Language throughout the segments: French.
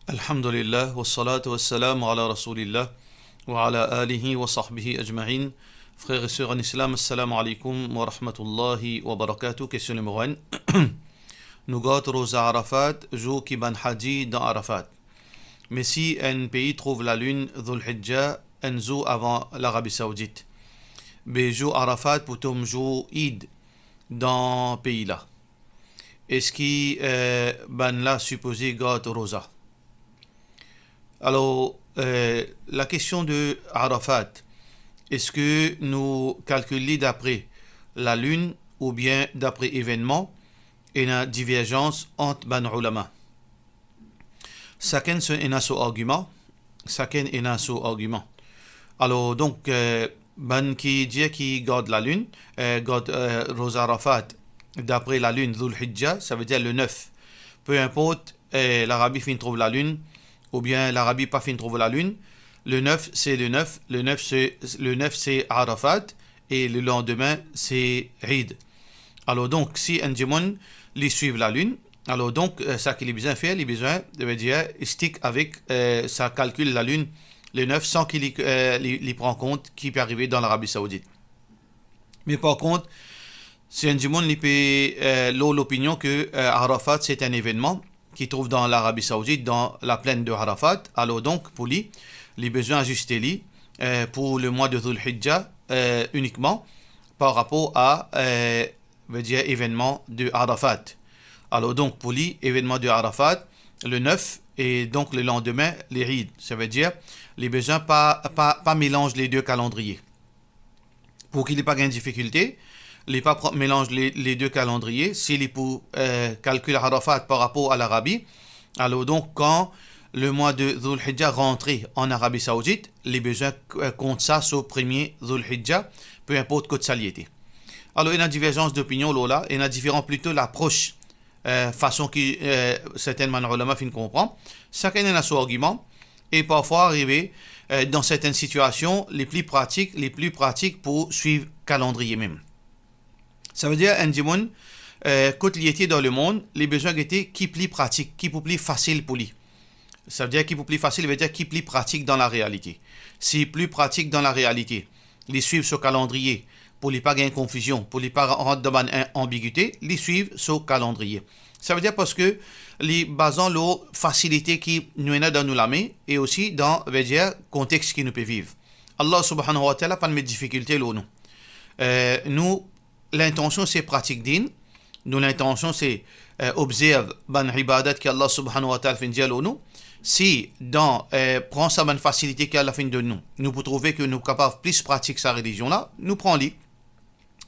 Alhamdulillah, wa salatu wa salam ala rasulillah, wa ala alihi wa sahbihi ajma'in. Frères et sœurs en islam, assalamu alaikum wa rahmatullahi wa barakatuh. Question numéro 1. Nous gâtons Arafat, jour qui ban haji dans Arafat. Mais si un pays trouve la lune Dhul Hijjah, un jour avant l'Arabie Saoudite, mais jour Arafat pour tom jour Eid dans le pays là. Est-ce qui ban là supposé gâte rosa? Alors, la question de Arafat, est-ce que nous calculons d'après la lune ou bien d'après événement? Et il y a une divergence entre ban ulama. Chacun a son argument. Alors, donc, ban qui dit qui garde la lune, garde Rosa Arafat d'après la lune Dhul Hijjah, ça veut dire le 9. Peu importe, l'Arabie fin trouve la lune, ou bien l'Arabie pas fin trouve la lune. Le 9, c'est le 9. Le 9, c'est Arafat. Et le lendemain, c'est Eid. Alors donc, si un démon lui suit la lune, alors donc, ça qu'il a besoin de faire, il a besoin de dire, stick avec, ça calcule la lune, le 9, sans qu'il y prend compte qui peut arriver dans l'Arabie Saoudite. Mais par contre, si un démon lui peut l'opinion que Arafat, c'est un événement qui trouve dans l'Arabie Saoudite, dans la plaine de Arafat, alors donc, pour lui, il a besoin d'ajuster lui pour le mois de Dhul Hijjah uniquement par rapport à événement de Arafat. Alors donc, pour lui, événement de Arafat, le 9 et donc le lendemain, les Eid. Ça veut dire, les besoins pas mélange les deux calendriers. Pour qu'il n'ait pas de difficulté, il pas mélange les deux calendriers. S'il est pour calculer Arafat par rapport à l'Arabie, alors donc quand le mois de Dhul Hijjah rentrait en Arabie Saoudite, les besoins comptent ça sur le premier Dhul Hijjah, peu importe que ça y était. Alors il y a une divergence d'opinion là, il y a différent plutôt l'approche, façon que certains ulama fin comprend. Chacun a son argument et parfois arriver dans certaines situations les plus pratiques pour suivre le calendrier même. Ça veut dire un démon, quand il était dans le monde, les besoins étaient qui plus pratique, qui plus facile pour lui. Ça veut dire qui plus facile, veut dire qui plus pratique dans la réalité. Si plus pratique dans la réalité, les suivre ce calendrier pour ne pas gagner confusion, pour ne pas rentrer dans une ambiguïté, les suivre ce calendrier. Ça veut dire parce que les basons la facilité qui nous est dans nous la main et aussi dans le contexte qui nous peut vivre. Allah subhanahu wa ta'ala pas de difficultés là nous. Nous l'intention c'est pratique din. Nous l'intention c'est observe ban ibadat que Allah subhanahu wa ta'ala fait dire nous. Si dans prend sa bonne facilité qu'Allah fin de nous, nous pouvons trouver que nous sommes capables plus pratiquer sa religion là, nous prenons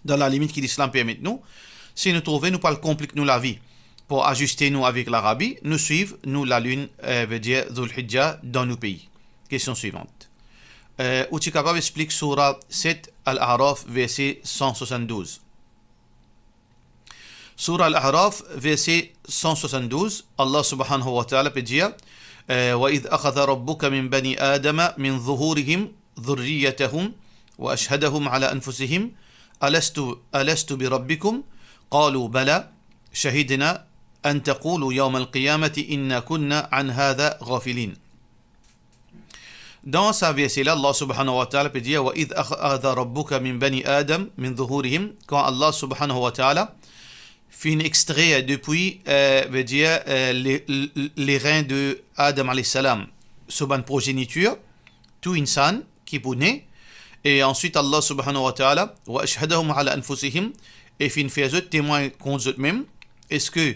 dans la limite que l'islam permet nous. Si nous trouvons nous pas le compliquer nous la vie pour ajuster nous avec l'Arabie, nous suivons nous la lune veut dire Dhul Hijjah dans nos pays. Question suivante. Où tu es capable d'expliquer surah 7 Al-A'raf verset 172. Surah Al-A'raf verset 172, Allah subhanahu wa ta'ala peut dire وَإِذْ أَخَذَ رَبُّكَ مِنْ بَنِي آدَمَ مِنْ ظُهُورِهِمْ ذُرِّيَّتَهُمْ وَأَشْهَدَهُمْ عَلَى أَنفُسِهِمْ أَلَسْتُ بِرَبِّكُمْ قَالُوا بَلَى شَهِدْنَا أَنْ تَقُولُوا يَوْمَ الْقِيَامَةِ إِنَّا كُنَّا عَنْ هَذَا غَافِلِينَ. Dans sa verset là, Allah subhanahu wa ta'ala peut dire وَإِذْ أَخَذَ رَبُّكَ مِنْ بَنِي آدَمَ مِنْ ظُهُورِهِمْ, quand Allah subhanahu wa ta'ala fait un extrait depuis veut dire les reins de Adam alayhi salam sur une progéniture tout insan qui est né et ensuite Allah subhanahu wa ta'ala wa ashhadahum ala anfusihim et fait faire eux témoin contre eux-mêmes. Est-ce que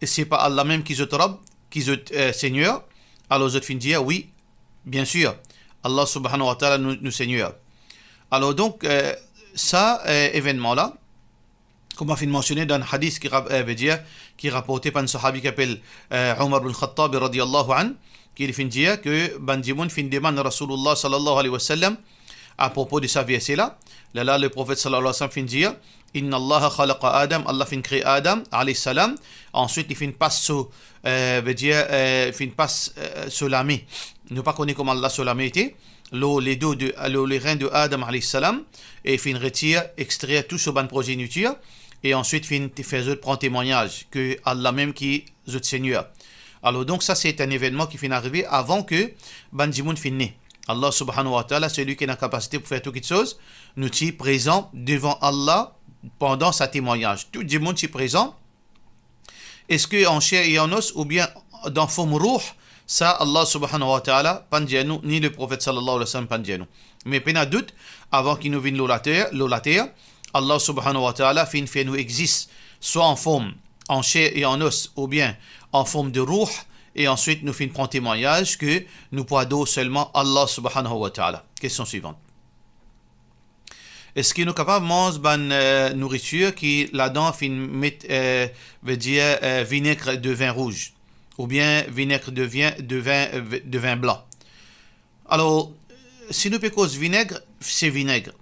c'est pas Allah même qui est Rabb, qui est Seigneur? Alors eux fin dire oui, bien sûr, Allah subhanahu wa ta'ala nous Seigneur. Alors donc ça événement là, comme on a mentionné dans un hadith qui est rapporté par un sahabi qui s'appelle Omar ibn Khattab radiyallahu anhu, qui fait dire que Bandimoun fin demande à Rasulullah sallallahu alayhi wa sallam à propos de sa verset là. Là, le prophète sallallahu alayhi wa sallam fin dire Inna Allah khalaqa Adam, Allah fin créé Adam alayhi salam. Ensuite, il fin passe sur la main. Nous pas connaît comment Allah sur la main était. Les reins de Adam alayhi salam et fin retire, extraire tout ce ban progéniture. Et ensuite, fin faisait prendre témoignage que Allah même qui est le Seigneur. Alors donc ça c'est un événement qui finit arriver avant que Banjimoun finisse. Allah subhanahu wa ta'ala, c'est lui qui a la capacité pour faire toutes choses, nous sommes présents devant Allah pendant sa témoignage. Tout le monde est présent. Est-ce que en chair et en os ou bien dans forme ruh, ça Allah subhanahu wa ta'ala, pas nous, ni le prophète sallallahu alayhi wa sallam, pas nous. Mais peine à doute, avant qu'il nous vienne l'eau la terre, Allah subhanahu wa ta'ala fait nous existe, soit en forme, en chair et en os, ou bien en forme de ruh, et ensuite nous prendre témoignage que nous pouvons seulement Allah subhanahu wa ta'ala. Question suivante. Est-ce qu'il nous capable de manger une nourriture qui là-dedans veut dire vinaigre de vin rouge ou bien vinaigre de vin blanc? Alors, si nous pécons vinaigre, c'est vinaigre.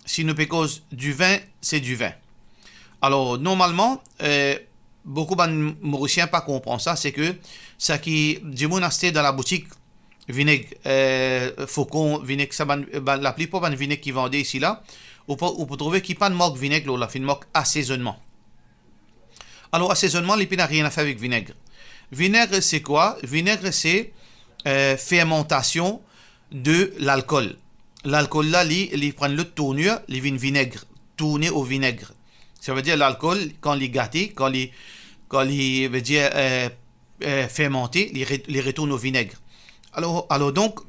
Si nous pécons du vin, c'est du vin. Alors, normalement, beaucoup de Mauriciens pas comprennent ça, c'est que ça qui du monde acheté dans la boutique vinaigre faucon vinaigre ça la plupart des vinaigres qui vendent ici là ou pour trouver qui pas de marque vinaigre là, la fin marque assaisonnement. Alors assaisonnement il n'a rien à faire avec vinaigre. Vinaigre c'est quoi? Vinaigre c'est fermentation de l'alcool. L'alcool là il prend le tournure, il vient vinaigre, tourner au vinaigre. Ça veut dire l'alcool quand il est gâté, quand il veut dire fermenté, il retourne au vinaigre. Alors donc,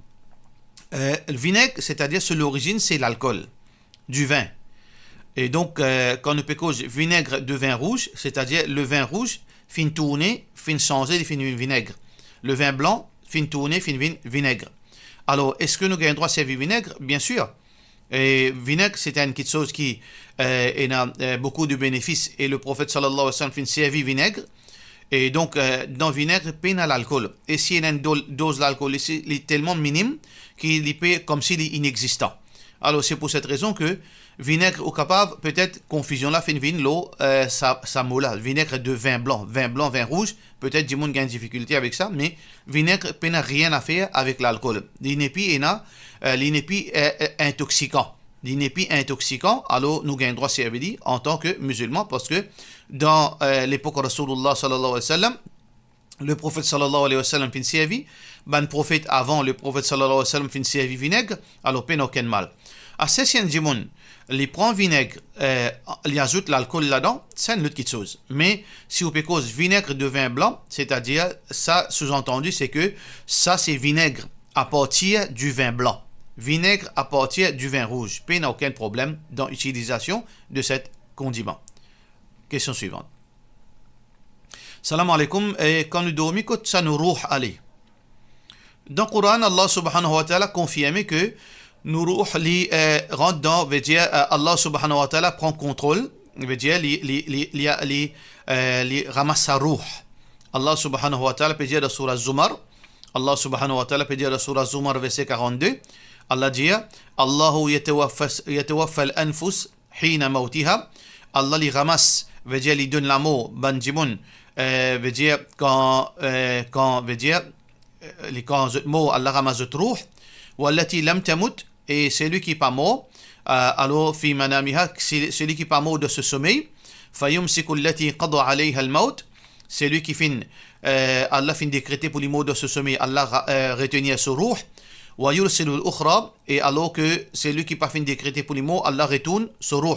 le vinaigre, c'est-à-dire sur l'origine, c'est l'alcool du vin. Et donc, quand nous pécons vinaigre de vin rouge, c'est-à-dire le vin rouge, fin tourner, fin changer, il finit vinaigre. Le vin blanc, fin tourner, fin vinaigre. Alors, est-ce que nous avons le droit de servir vinaigre? Bien sûr. Et vinaigre, c'est une petite chose qui a beaucoup de bénéfices. Et le prophète sallallahu alayhi wa sallam fin servir vinaigre. Et donc, dans le vinaigre, il y a l'alcool. Et s'il y a une dose d'alcool, il est tellement minime qu'il est comme s'il est inexistant. Alors, c'est pour cette raison que vinaigre est capable, peut-être, confusion là, fait une l'eau, ça mot là. Vinaigre de vin blanc, vin rouge, peut-être du monde a une difficulté avec ça, mais vinaigre n'a rien à faire avec l'alcool. L'inépi est intoxicant. L'inépi intoxicant, alors nous gagnons droit servir en tant que musulmans parce que dans l'époque Rasulullah sallallahu alayhi wa sallam, le prophète sallallahu alayhi wa sallam fin servi, ben prophète avant le prophète sallallahu alayhi wa sallam fin servi vinaigre, alors peine aucun mal. À ce sien du monde, il prend vinaigre, il ajoute l'alcool là-dedans, c'est une autre chose. Mais si vous pécez vinaigre de vin blanc, c'est-à-dire, ça sous-entendu, c'est que ça c'est vinaigre à partir du vin blanc. Vinaigre à partir du vin rouge. Il n'y a aucun problème dans l'utilisation de cet condiment. Question suivante. Salam alaikum. Et quand nous dormons, quand ça nous rouh aller. Dans le Coran, Allah subhanahu wa ta'ala confirme que nous rouh li rentre dans, veut dire, Allah subhanahu wa ta'ala prend contrôle, veut dire, li ramasse sa rouh. Allah subhanahu wa ta'ala peut dire dans Surah Zumar, Allah subhanahu wa ta'ala peut dire dans Surah Zumar, verset 42, Allah dit Allahu yatawaffa al-anfus hina mawtiha. Allah li ramasse, veut dire, li donne l'amour, banjimoun, veut dire, quand veut dire, quand mot Allah ramasse le ruh, wallati lam tamut, et celui qui n'est pas mort, alors fi manamiha, celui qui n'est pas mort de ce sommeil, fayumsiku allati qada alayha al-maut, celui qui fin, Allah fin décréter pour les mots de ce sommeil, Allah retenir ce ruh. وَيُرْسِلُ الْأُخْرَى, et alors que c'est lui qui pas fin décréter pour les mots, Allah retourne ce ruh.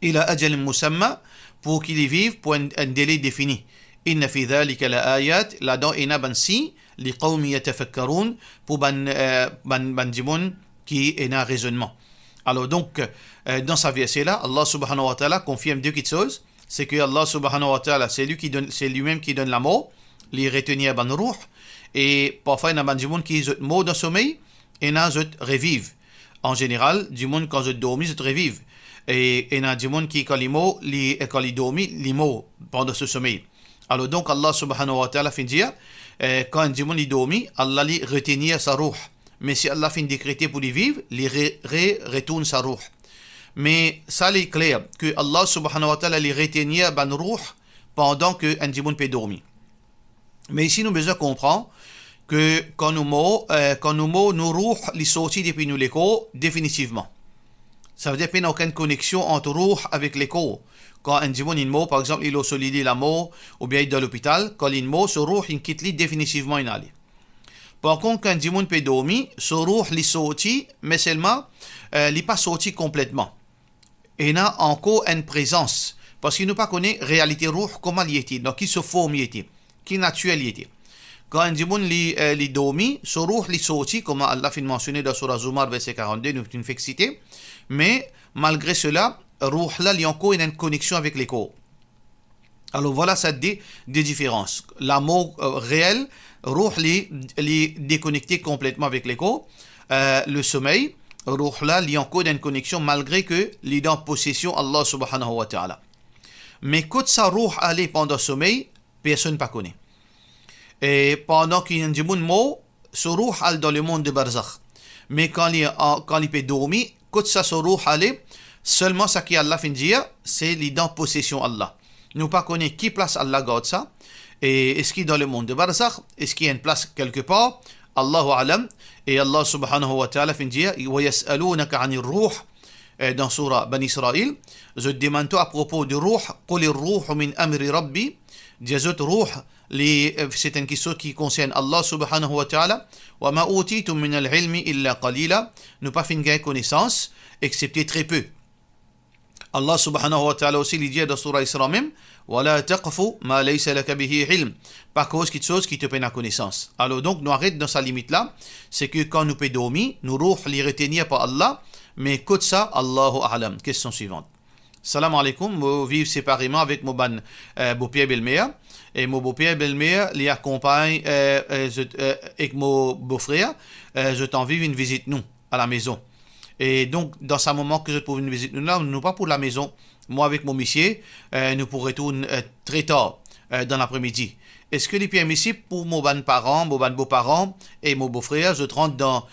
إِلَى أَجَلٍ مُسَمَّى, pour qu'il y vive pour un délai défini. إِنَّ فِي ذَلِكَ لَآيَاتٍ, là-dedans il y a ban si, لِقَوْمِ يَتَفَكَّرُونَ, pour ban dimoun qui est un raisonnement. Alors donc, dans sa verset là, Allah subhanahu wa ta'ala confirme deux petites choses. C'est que Allah subhanahu wa ta'ala, c'est lui-même qui donne la mort, les retenir ban ruh. Et parfois, il y a des gens qui ont mort dans le sommeil et il y a des revivent. En général, du monde quand ils dorment, ils revivent. Et il y a des gens qui, quand ils dorment, ils meurent pendant ce sommeil. Alors donc, Allah subhanahu wa ta'ala fait dire, quand du monde dorment, Allah les retenir sa ruh. Mais si Allah fait décréter pour les vivre, les retourne sa ruh. Mais ça est clair, que Allah subhanahu wa ta'ala les retenir ban ruh pendant que un du monde peut dormir. Mais ici, nous besoin comprendre que quand nous mourons, nous rouh les sortis depuis nous les corps définitivement. Ça veut dire qu'il n'y a aucune connexion entre rouh avec les corps. Quand un djimoun il mort, par exemple, il est au solide la mort, ou bien il est dans l'hôpital, quand il mort, ce roux, il quitte lui définitivement il allait. Par contre, quand un djimoun peut dormir, ce roux, il sorti, mais seulement, il n'est pas sorti complètement. Et il a encore une présence. Parce qu'il n'a pas connu réalité roux, comment il était, donc qui se forme il était, qui naturel il était. Quand un djimoun il dormi, ce roux, il sorti, comme Allah fait mentionner dans Surah Zumar, verset 42, nous une fixité, mais malgré cela, roux là, il y a encore une connexion avec les corps. Alors voilà, ça des différences. La mort réelle, roux est déconnecté complètement avec les corps. Le sommeil, roux là, il y a encore une connexion malgré que il est en possession Allah subhanahu wa ta'ala. Mais quand ça roux allait pendant le sommeil, personne ne connaît. Et pendant qu'il y a un djimoun mort, ce roux allait dans le monde de barzakh. Mais quand il peut dormir, quand ça se roux allait, seulement ce qu'Allah fait dire, c'est il est en possession Allah. Nous ne connaissons pas qui place Allah garde ça. Et est-ce qu'il est dans le monde de barzakh? Est-ce qu'il y a une place quelque part? Allahu alam. Et Allah subhanahu wa ta'ala fait dire, wa yas'alunaka 'anir ruh. Dans Surah Bani Israël, je demande à propos du ruh, qul ar-ruh min amri rabbi, disait ruh, c'est une question qui concerne Allah subhanahu wa ta'ala, wa ma utitum min al-ilmi illa qalila, nous pas fin gagner connaissance, excepté très peu. Allah subhanahu wa ta'ala aussi dit dans Surah Isra même, wa la taqfu ma laysa laka bihi ilm, pas cause quelque chose qui te peine à connaissance. Alors donc nous arrêtons dans sa limite là, c'est que quand nous peut dormir, nous ruh les retenir par Allah. Mais écoute ça, Allahu A'lam. Question suivante. Salam alaikum. Je vis séparément avec mon beau-père belle-mère. Et mon beau-père belle-mère les accompagne avec mon beau-frère. Je t'en vive une visite nous à la maison. Et donc, dans ce moment que je trouve une visite nous là, nous pas pour la maison. Moi avec mon monsieur, nous pourrons retourner très tard dans l'après-midi. Est-ce que les permissible pour mon parents, mon beaux-parents et mon beau-frère, je rentre dans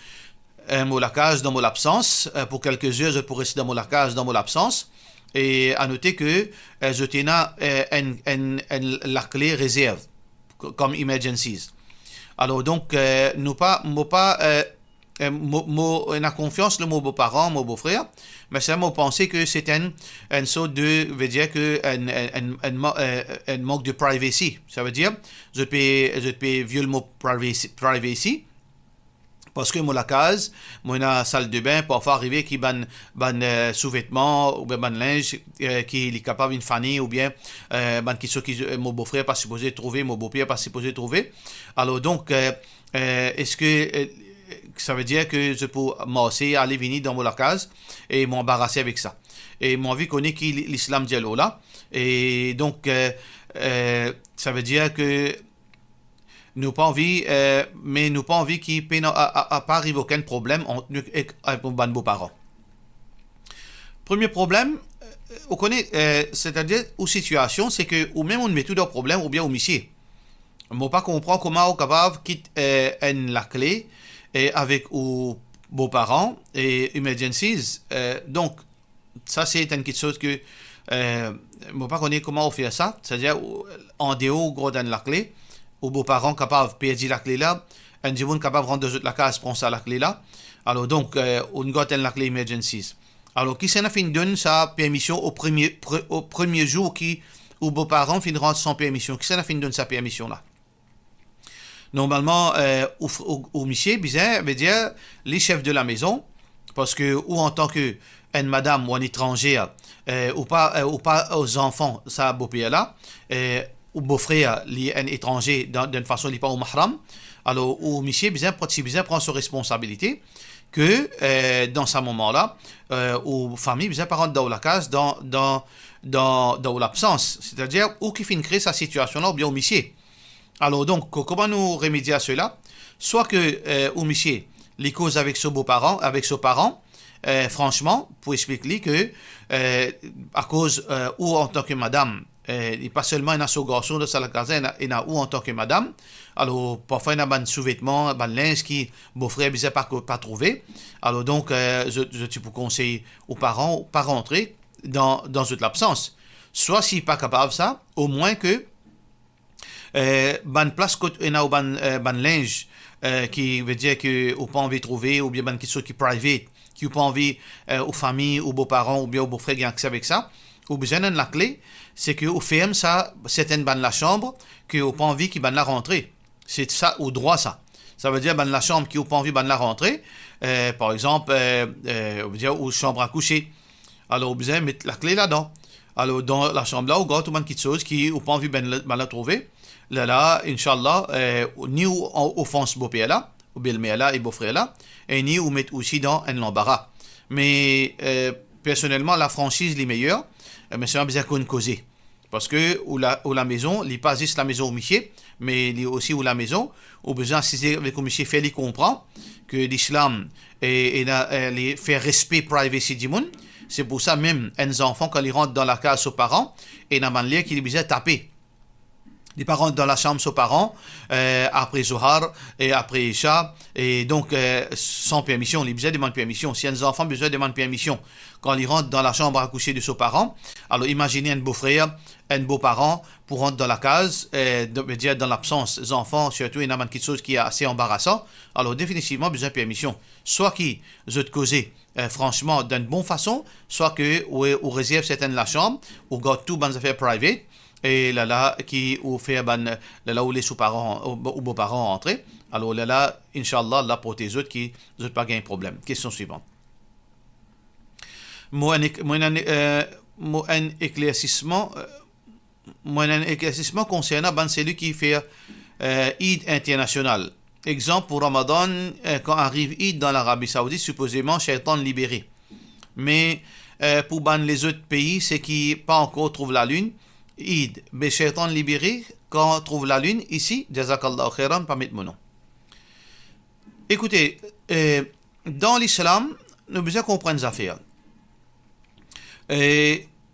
mon lacage dans mon absence. Pour quelques heures, je pourrais rester dans mon lacage dans mon absence. Et à noter que je tiens la clé réserve comme emergencies. Alors donc, nous pas on a confiance le mot beau-parent, mon beau-frère, mais ça m'a pensé que c'est une sorte de, veut dire que un manque de privacy. Ça veut dire, je peux violer le mot privacy. Parce que la case, la salle de bain, parfois arriver qui ban sous-vêtements ou bien ban linge qui est capable d'une fanny ou bien mon beau-frère pas supposé trouver, mon beau-père pas supposé trouver. Alors donc, est-ce que ça veut dire que je peux m'asseoir, aller venir dans mon case et m'embarrasser avec ça. Et mon vie connaît qui l'islam dit là. Et donc, ça veut dire que nous pas envie, mais nous pas envie qu'il n'y ait pas arriver aucun problème entre nous et nos beaux-parents. Premier problème, on connaît, c'est-à-dire, ou situation, c'est que, ou même on met tout dans problème, ou bien on monsieur. On ne pas comprendre comment on est capable de quitter la clé avec aux beaux-parents et emergencies. Donc, ça, c'est quelque chose que, je ne pas connaître comment on fait ça, c'est-à-dire, en dehors, gros dans la clé, aux beaux-parents capables de perdre la clé là, un djimoun capable de rendre la case, prendre ça la clé là. Alors donc, on a la clé emergencies. Alors, qui s'en a fait donne sa permission au premier jour qui, aux beaux-parents finiront sans permission. Qui s'en a fait donne sa permission là? Normalement, au monsieur, bizarre, veut dire les chefs de la maison, parce que, ou en tant que une madame ou un étranger, ou pas aux enfants, ça beau-père là, ou beau-frère, un étranger, d'une façon, il n'est pas au mahram. Alors, au monsieur, bien prend ses responsabilités que dans ce moment-là, aux familles, bien par dans la case, dans l'absence. C'est-à-dire, où qui finit créer sa situation-là, ou bien au monsieur. Alors, donc, comment nous remédier à cela? Soit que au monsieur, les causes avec ses beaux-parents, avec ses parents, franchement, pour expliquer que, à cause, ou en tant que madame, et pas seulement il y a ce garçon de la casa, il y a ou en tant que madame. Alors, parfois, il y a un sous-vêtement, un linge qui, beau-frère, ne pas trouvé. Alors, donc, je peux conseiller aux parents, pas rentrer dans toute l'absence. Soit, s'il n'est pas capable de ça, au moins que, ban place il y a ban linge, qui veut dire que ou pas envie de trouver, ou bien ban quelque chose qui est private, qui n'a pas envie aux familles, aux beaux-parents, ou bien aux beaux-frères qui ont accès avec ça. ou besoin de la clé, c'est que au fait ça, certaines ban la chambre, que ou pas envie qui ban la rentrée. C'est ça, au droit ça. Ça veut dire ban la chambre qui ou pas envie ban la rentrée. Par exemple, on veut dire ou chambre à coucher. Alors, vous besoin mettre la clé là-dedans. Alors, dans la chambre là, on a tout le monde qui chose qui ou pas envie ben la trouver. Là, Inch'Allah, ni ou offense beau père là, ou belle mère là et beau frère là, et ni ou mettre aussi dans un embarras. Mais personnellement, la franchise les meilleure, mais c'est un besoin qu'on cause. Parce que ou la maison, il pas juste la maison au monsieur, mais il aussi ou la maison, au besoin si avec le monsieur fait les comprend que l'islam et les fait respect privacy du monde. C'est pour ça même un enfant quand ils rentrent dans la case aux parents et n'a pas l'air qu'il est besoin de taper. Les parents rentrent dans la chambre aux parents après Zohar et après Isha et donc sans permission, les besoin demandent permission. Si un enfant besoin demande permission quand ils rentrent dans la chambre à coucher de ses parents, alors imaginez un beau frère, un beau parent pour rentrer dans la case, dire dans l'absence des enfants, surtout il y a quelque chose qui est assez embarrassant, alors définitivement besoin de permission. Soit qui vous causez franchement d'une bonne façon, soit que ou réserve certaines la chambre, ou garde tout dans affaires privées, et là qui ou fait là où les sous-parents ou beaux-parents entrent, alors là Inch'Allah là pour tes autres qui n'ont pas gagné problème. Question suivante. Moi un éclaircissement concernant celui qui fait Eid international. Exemple pour Ramadan, quand arrive Eid dans l'Arabie Saoudite, supposément Shaitan libéré. Mais pour les autres pays, c'est qui pas encore trouvent la lune, Eid, mais Shaitan libéré, quand on trouve la lune, ici, Jazakallah khairan, pas mettre mon nom. Écoutez, dans l'islam, nous devons comprendre ces affaires.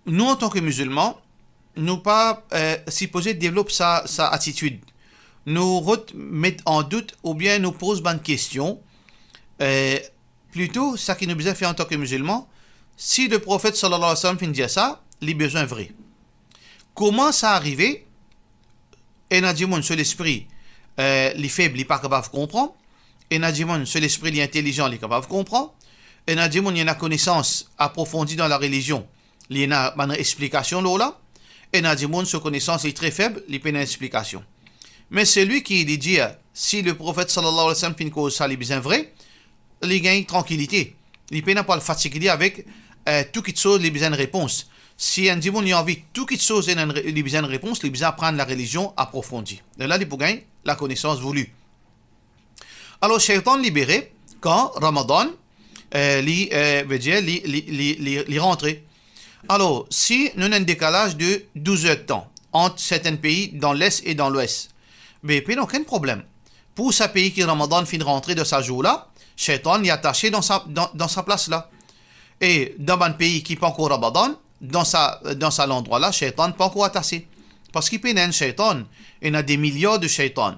Nous, en tant que musulmans, nous pas supposés développer sa attitude. Nous mettons en doute ou bien nous posons une question. Plutôt, ce qui nous besoin faire en tant que musulmans, si le prophète sallallahu alayhi wa sallam dit ça, les besoins vrais. Comment ça arrivé? Et n'a dit sur l'esprit, les faibles, les pas capables de comprendre. Et n'a dit sur l'esprit, les intelligents, les capables de comprendre. Et n'a dit il y a une connaissance approfondie dans la religion, il y a une explication là. Et n'a dit sur connaissance est très faible, il y a une explication. Mais celui qui dit, si le prophète sallallahu alayhi wa sallam fait une cause ça, les besoins vrais, il gagne tranquillité. Il ne peut pas le fatiguer avec tout qui chose, les besoins de réponse. Si un démon a envie tout qui chose et les besoins de réponse, les besoins apprendre la religion approfondie. Et là, il peut gagner la connaissance voulue. Alors, Shaitan libéré, quand Ramadan, veut dire, les rentrées. Alors, si nous avons un décalage de 12 heures de temps entre certains pays dans l'Est et dans l'Ouest, mais il n'y a aucun problème. Pour ce pays qui Ramadan finit de rentrer de sa jour-là, Shaitan est attaché dans sa place-là. Et dans un pays qui n'est pas encore Ramadan, dans cet endroit-là, Shaitan n'est pas encore attaché. Parce qu'il y a un Shaitan, il y a des milliards de Shaitan.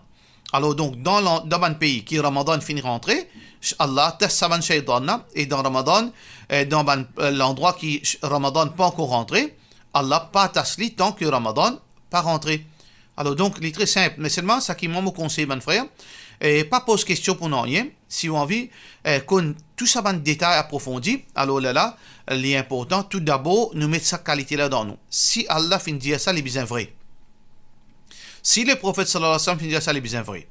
Alors donc, dans un pays qui Ramadan finit de rentrer, Allah teste sa Shaitan, et dans Ramadan, dans l'endroit qui Ramadan n'est pas encore rentré, Allah pas attaché tant que Ramadan pas rentré. Alors donc, il est très simple, mais seulement ça qui m'a conseillé, mon frère, et pas pose question pour nous rien. Si vous avez envie qu'on tout ça dans détail approfondi, alors là, il est important tout d'abord nous mettre sa qualité là dans nous. Si Allah finit dire ça, les bien vrai. Si le prophète sallallahu alayhi wa sallam finit dire ça, les bien vrai.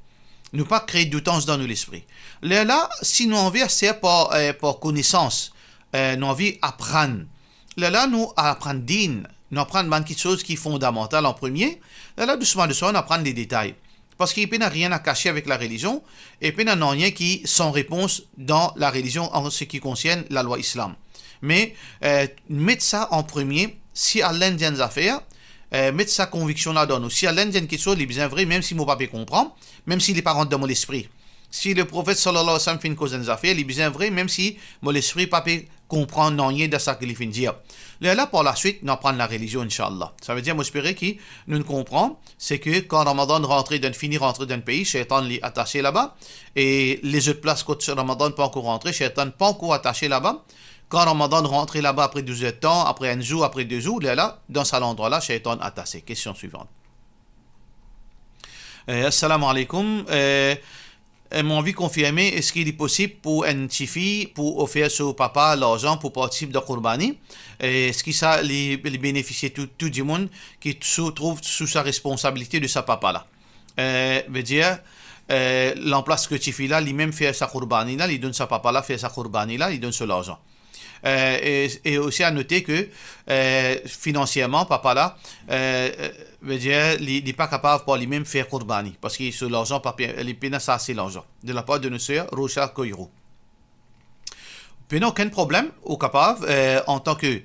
Nous pas créer doutance dans nous l'esprit. Là, si nous envie c'est par connaissance, nous envie apprendre. Là, nous apprendre din, nous apprendre quelque chose qui est fondamental en premier. Là, doucement, on apprend les détails. Parce qu'il n'y a rien à cacher avec la religion, et il n'y a rien qui sans réponse dans la religion en ce qui concerne la loi islam. Mais mettre ça en premier, si Allah dit des affaires, mettre sa conviction là dans nous. Si Allah dit quelque chose, il est bien vrai, même si mon papa comprend, même s'il n'est pas rentré dans mon esprit. Si le prophète sallallahu alayhi wa sallam fait une cause des affaires, il est bien vrai, même si mon esprit papa comprend non rien de ça qu'il fait dire. Là, par la suite, nous apprenons la religion, Inch'Allah. Ça veut dire, moi, j'espère que nous comprenons, c'est que quand Ramadan finit rentrer dans le pays, Shaitan est attaché là-bas, et les autres places quand Ramadan pas encore rentré, Shaitan pas encore attaché là-bas. Quand Ramadan rentre là-bas après 12 heures de temps, après un jour, après 2 jours, là, dans cet endroit-là, Shaitan attaché. Question suivante. Assalamu alaikum. m'ont envie de confirmer est-ce qu'il est possible pour une petite fille pour offrir au papa l'argent pour participer de Qurbani. Est-ce que ça les bénéficier tout du monde qui se trouve sous sa responsabilité de sa papa là. Veut dire l'emplace que tu fais là, lui-même fait sa Qurbani là, il donne sa papa là, fait sa Qurbani là, il donne sur l'argent. Et aussi à noter que financièrement, papa là, veut dire, il n'est pas capable pour lui-même faire Qurbani, parce qu'il sur l'argent, il peine ça c'est l'argent, de la part de nos sœurs, Rocha Koirou. Puis non, aucun problème, au capable, en tant que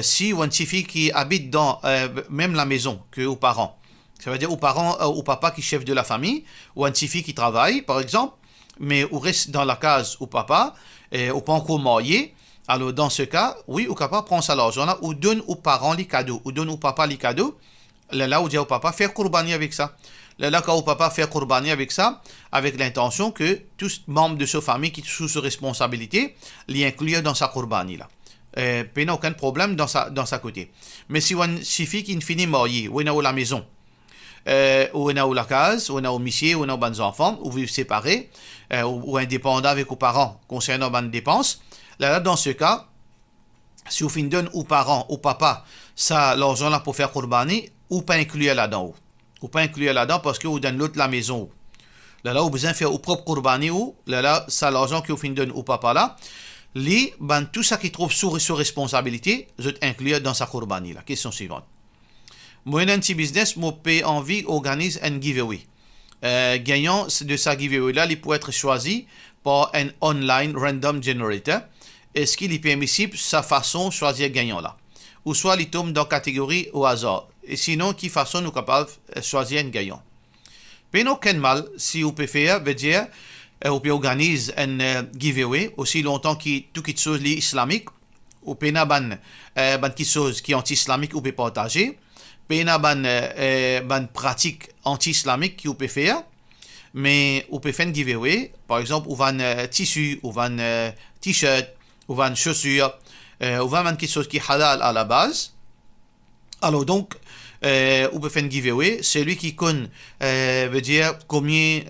si ou une fille qui habite dans même la maison que aux parents, ça veut dire aux parents, au papa qui est chef de la famille, ou une fille qui travaille, par exemple, mais ou reste dans la case au papa, ou pas encore marié. Alors, dans ce cas, oui, au papa prend ça l'argent là, ou donne aux parents les cadeaux, ou donne au papa les cadeaux. Là, où dit au papa, faire Qurbani avec ça. Là, quand au papa faire Qurbani avec ça, avec l'intention que tous membres de sa famille qui sont sous responsabilité, l'y incluent dans sa Qurbani là. Puis, il n'y a aucun problème dans sa côté. Mais si on suffit qu'il finit marié, ou il est à la maison, ou il est à la case, ou il est au monsieur, ou il est aux bonnes enfants, ou vivent séparés, ou indépendants avec les parents concernant les dépenses. Là, dans ce cas, si vous donne aux parents, au papa, ça, l'argent là pour faire Qurbani, ou pas inclure là-dedans. Ou pas inclure là-dedans parce que vous donne l'autre la maison. Là, vous besoin de faire au propre Qurbani, là, ça, l'argent que vous donne au papa là, tout ça qui trouve sous responsabilité, vous inclure dans sa Qurbani là. Question suivante. Moi, un petit business, moi, paye envie, organise un giveaway. Gagnant de sa giveaway là, il peut être choisi par un online random generator. Est-ce qu'il est permissible sa façon de choisir gagnant là? Ou soit il tombe dans la catégorie au hasard. Et sinon, qui façon nous capable de choisir un gagnant? Mais non, aucun mal, si vous pouvez faire, veut dire, vous pouvez organiser un giveaway aussi longtemps que tout qui chose islamique, ou pouvez ban qui chose qui est anti-islamique, vous pouvez partager, pouvez ban pratique anti-islamique qui vous pouvez faire, mais vous pouvez faire un giveaway, par exemple, ou van tissu, ou van t-shirt, ou van chaussures, ou van quelque chose qui est halal à la base. Alors donc, vous pouvez faire un giveaway. Celui qui connaît, veut dire combien,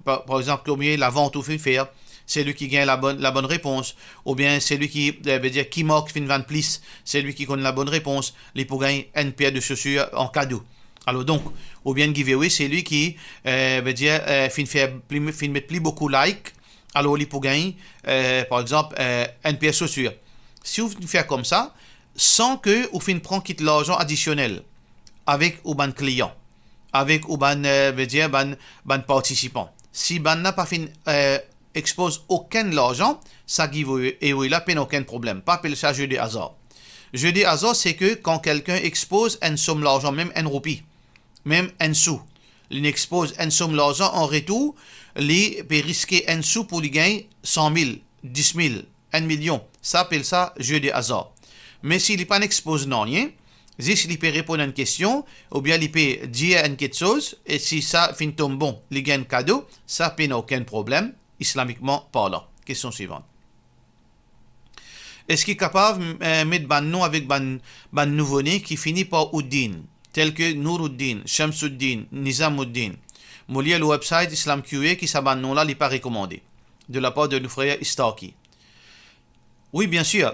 par exemple, combien la vente vous fait faire. C'est lui qui gagne la bonne réponse. Ou bien celui qui veut dire qui marque fin 20 plus, c'est lui qui connaît la bonne réponse. Il peut gagner une paire de chaussures en cadeau. Alors donc, ou bien giveaway, c'est lui qui veut dire mettre plus beaucoup de likes. Alors il peut gagner, par exemple, une paire de chaussures. Si vous faites comme ça, sans que vous preniez l'argent additionnel avec ou ban client, avec ou ban veut dire ban participant. Si ban n'a pas expose aucun l'argent, ça giveaway et oui là peine aucun problème. Pas appeler ça jeu de hasard. Jeu de hasard, c'est que quand quelqu'un expose une somme d'argent, même un roupie, même un sou, il expose une somme d'argent en retour, il peut risquer un sou pour lui gagner 100 000, 10 000, 1 million. Ça appelle ça jeu de hasard. Mais s'il n'est pas expose non rien, si il peut répondre à une question, ou bien il peut dire une quelque chose, et si ça finit tombe bon, il gagne un cadeau, ça n'a aucun problème, islamiquement parlant. Question suivante. Est-ce qu'il est capable de mettre un nom avec un nouveau-né qui finit par Uddin, tel que Nuruddin, Shamsuddin, Nizamuddin? Moi, le website Islam QA qui s'abat nom là n'est pas recommandé, de la part de nos frères Istaki. Oui, bien sûr.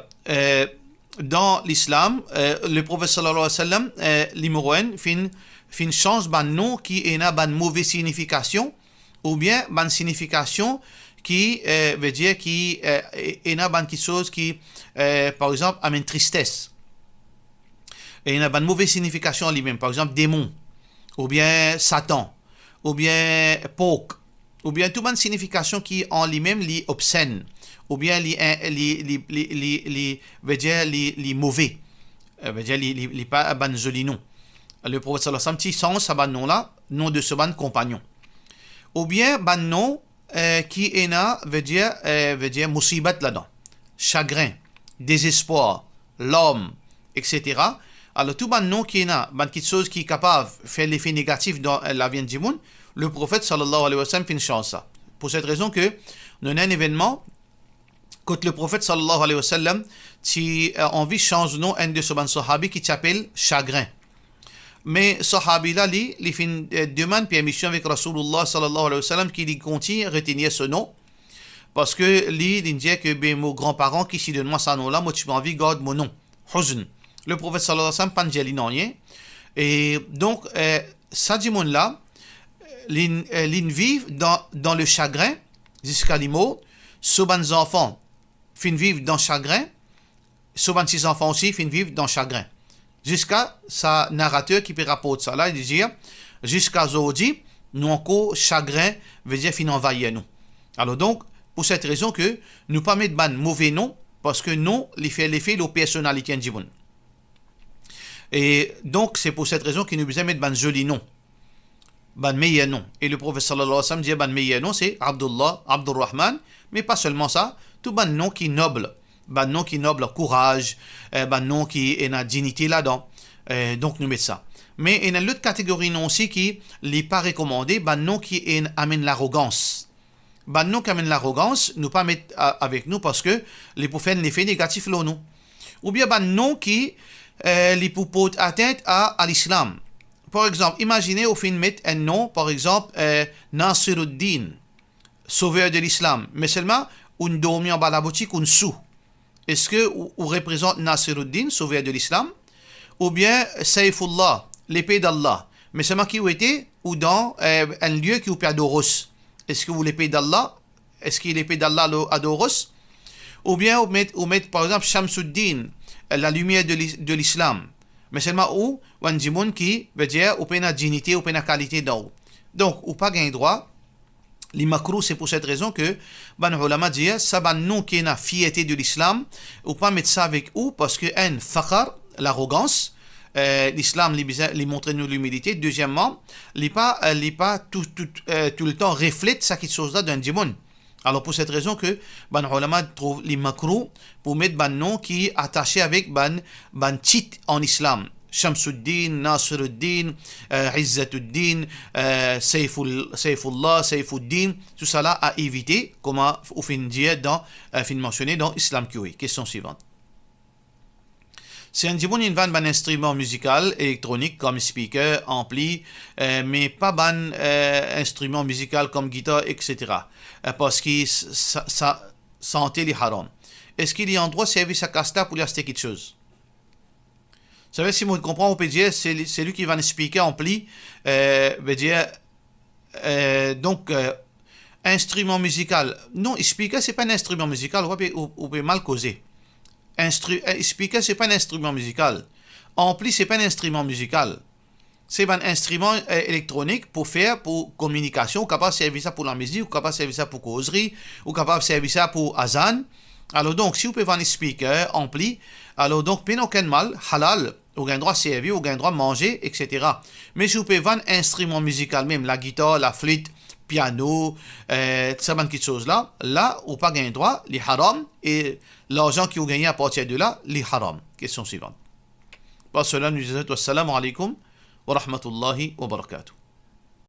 Dans l'islam, le prophète sallallahu alayhi wa sallam, l'imouen, fin change ban nom qui est une mauvaise signification, ou bien ban signification qui veut dire qui est une quelque chose qui, par exemple, amène tristesse. Et une mauvaise signification en lui-même, par exemple, démon, ou bien Satan, ou bien poke, ou bien toute une signification qui en lui-même est obscène, ou bien les mauvais, veut dire les pas ban joli nom. Le prophète sallallahu alayhi wa sallam dit sans ce ban nom là, nom de ce ban compagnon. Ou bien ban nom qui est là veut dire musibat là-dedans, chagrin, désespoir, l'homme, etc. Alors tout ban nom qui est là, ban quelque chose qui est capable de faire l'effet négatif dans la vie du monde, le prophète sallallahu alayhi wa sallam fait une chance ça. Pour cette raison que nous avons un événement quand le prophète sallallahu alayhi wa sallam a envie de changer le nom un de ses sahabi qui s'appelle chagrin. mais sahabi là, il fait une demande permission avec Rasulullah sallallahu alayhi wa sallam qui lui continue retenir ce nom. Parce que lui, il dit que ben, mes grands-parents qui s'y donnent moi ce nom-là, moi tu m'as envie, garde mon nom. Huzn. Le prophète sallallahu alayhi wa sallam, pas de non rien. Et donc, ça dit mon là, ils vivent dans le chagrin, jusqu'à l'imo, souvent enfants fin vivre dans le chagrin, souvent ses enfants aussi fin vivre dans le chagrin. Jusqu'à sa narrateur qui peut rapporter ça là, il dit, jusqu'à aujourd'hui, nous encore chagrin veut dire fin envahir nous. Alors donc, pour cette raison que nous pas mettre ban mauvais nom, parce que non, l'effet, la personnalité en jibun. Et donc, c'est pour cette raison qu'il nous besoin mettre ban joli nom. Ban meilleur nom. Et le prophète sallallahu alayhi wa sallam dit ban meilleur nom, c'est Abdullah, Abdurrahman, mais pas seulement ça, tout ban nom qui est noble. Ban nom qui est noble, courage, ban nom qui est la dignité là-dedans. Donc, nous mettons ça. Mais il y a une autre catégorie nom aussi qui n'est pas recommandé, ban nom qui amène l'arrogance. Ban nom qui amène l'arrogance, nous pas mettre avec nous parce que les pour faire l'effet négatif là, nous. Ou bien ban nom qui les pour porter atteinte à l'islam. Par exemple, imaginez au fin mettre un nom, par exemple, Nasiruddin, sauveur de l'islam, mais seulement on dormit en bas de la boutique, on sous. Est-ce que on représente Nasiruddin, sauveur de l'islam, ou bien Saifullah, l'épée d'Allah, mais seulement qui était ou dans un lieu qui vous perd d'Oros. Est-ce que vous l'épée d'Allah, est-ce qu'il est l'épée d'Allah à d'Oros, ou bien vous mettez par exemple Shamsuddin, la lumière de l'islam, mais seulement où on dit qui veut dire ou pas la dignité ou pas la qualité d'eau. Donc ou pas gain droit. Les macros, c'est pour cette raison que ban ulama dit ça ban nom qui est la fierté de l'islam ou pas mettre ça avec ou parce que un fakhar, l'arrogance, l'islam lui montre nous l'humilité. Deuxièmement, il pas tout le temps reflète ça qui chose là d'un dimon. Alors pour cette raison que ban ulama trouve les macros pour mettre ban nom qui est attaché avec ban titre en islam. Shamsuddin, Nasiruddin, Izzatuddin, Saifullah, Saifuddin, tout ça là à éviter, comme on fin dire mentionné dans Islam QA. Question suivante. C'est un dibon une ban instrument musical électronique comme speaker, ampli, mais pas ban instrument musical comme guitare, etc. Parce que ça sentait les haram. Est-ce qu'il y a un droit de service à casta pour y acheter quelque chose? Vous savez, si vous comprenez, on peut dire c'est lui qui va nous expliquer ampli, veut dire donc instrument musical. Non, speaker c'est pas un instrument musical, on peut mal causer. Speaker c'est pas un instrument musical. Ampli c'est pas un instrument musical. C'est un instrument électronique pour communication, ou capable de servir ça pour la musique, ou capable de servir ça pour causerie, ou capable de servir ça pour azan. Alors donc, si vous pouvez vendre un speaker ampli, alors donc, pas aucun mal, halal, vous avez droit de servir, vous avez droit de manger, etc. Mais si vous pouvez vendre un instrument musical même, la guitare, la flûte, piano, ça va quelque chose là, vous n'avez pas droit, les haram, et l'argent que vous gagnez à partir de là, les haram. Question suivante. Par cela, nous disons, wassalamu alaikum wa rahmatullahi wa barakatuh.